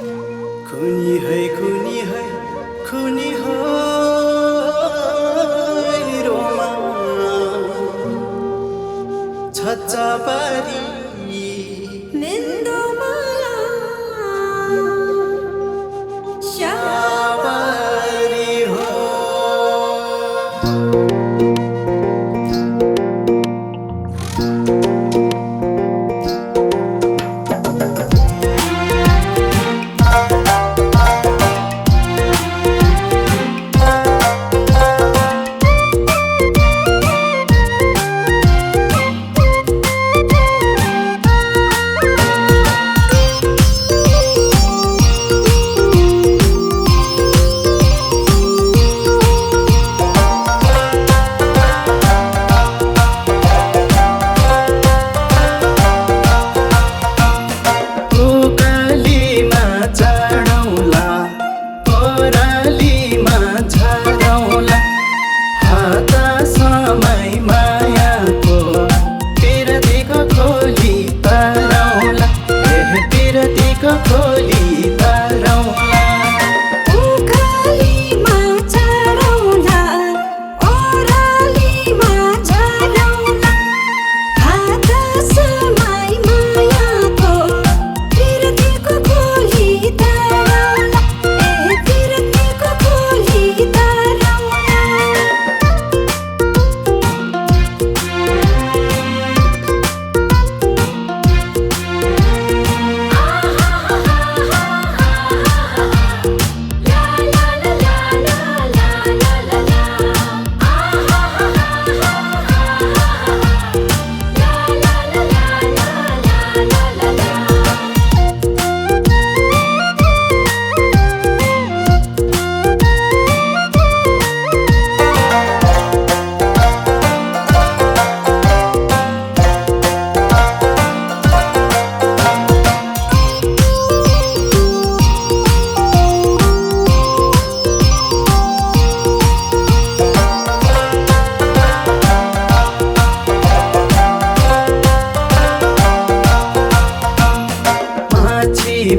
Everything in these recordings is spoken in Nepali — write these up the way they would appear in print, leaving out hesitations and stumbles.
खुनी है खुनी है खुनी है रोमा छच्चा पारी निंदो माया शाबारी हो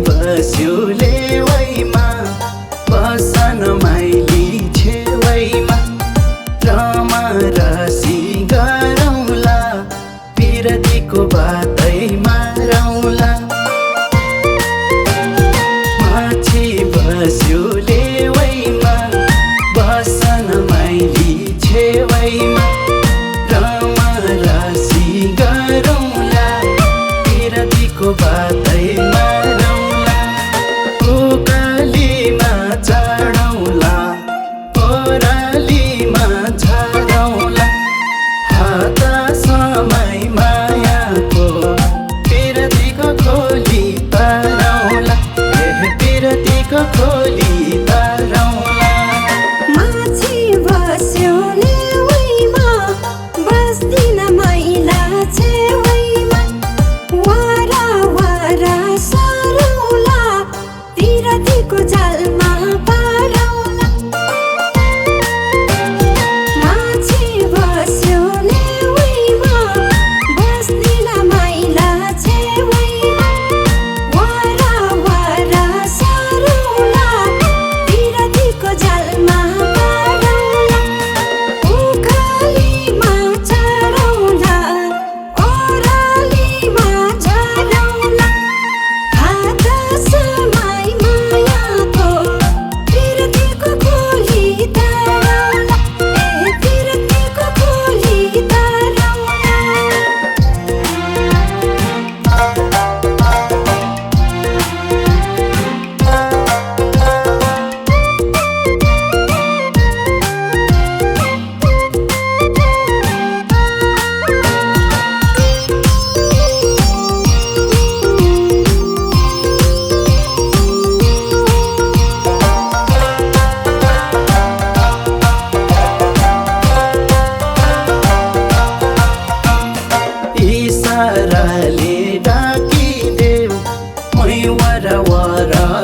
बस्योले वैमा बसन माइली छेवैमा रमा रसी गरौला पिरतीको बातै मारौला माछी बस्योले वैमा बसन माइली छेवैमा रमा रसी गरौला पिरतीको बातै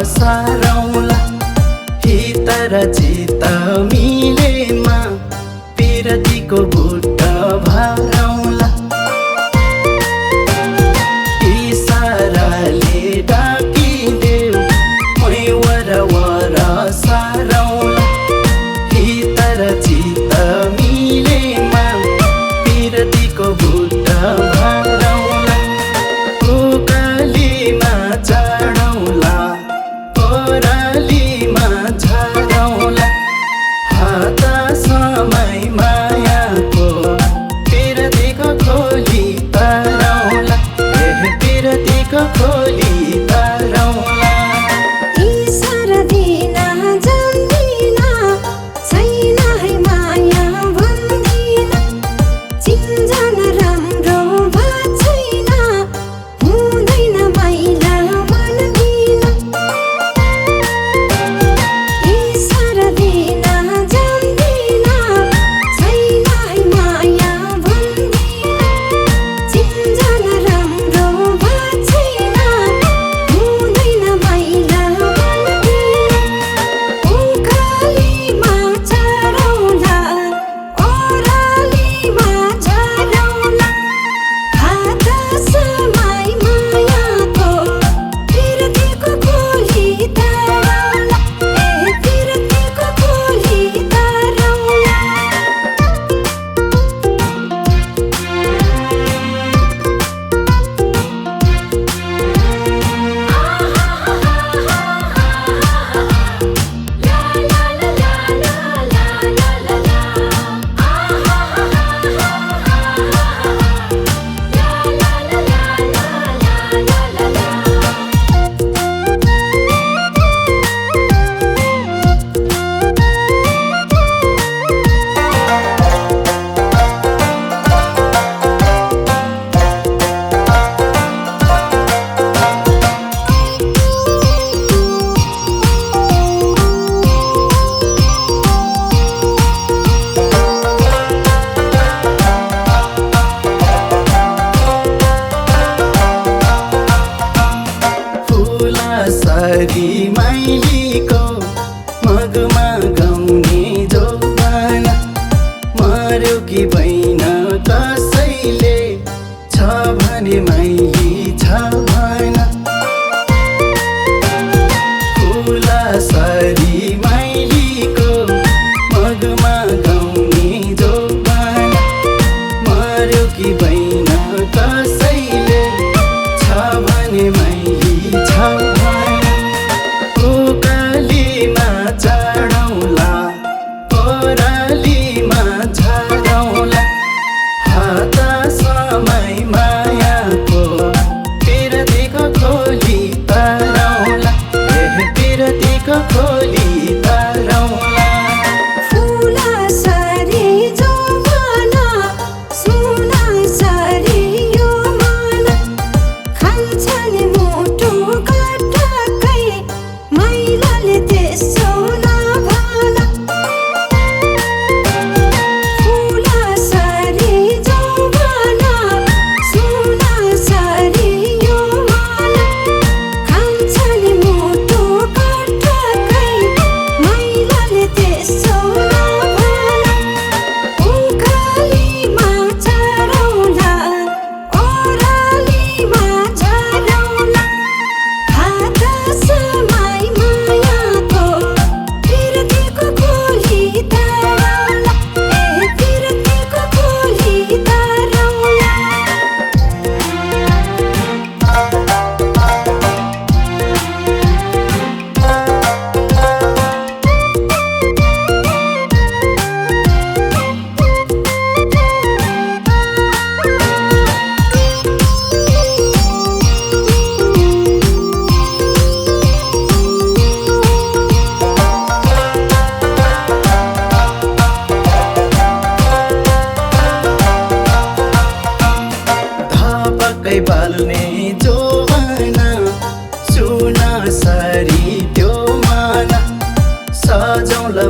सारौला हितर चित मिलेमा पिरतीको बुट्ट भरौला इसाराले डाकिदेऊ सारी माइलीको मगमा गाउने जौवाना मर्यो कि भएन कसैले छ भने माइली छ भन फुला सारी माइलीको मगमा गाउने जौवाना मर्यो कि भएन कसैले छ भने माइली छ भन उकालीमा चढौला ओरालीमा झरौला हात समय मायाको पिरतीको खोली तरौला पिरतीको खोली तरौला फुला सारी जौवाना सुना सारी यो माना खान्छ नि मुटु कटकै मैलाले त्यसो नभन फुला सारी जौवाना सुना सारी यो माना खान्छ नि मुटु कटकै मैलाले त्यसो नभन उकालीमा चढौला ओरालीमा झरौला हात समय मायाको पिरतीको खोली तरौला पिरतीको खोली तरौला धपक्कै बाल्ने जौवाना सुना सारी त्यो माना सजौला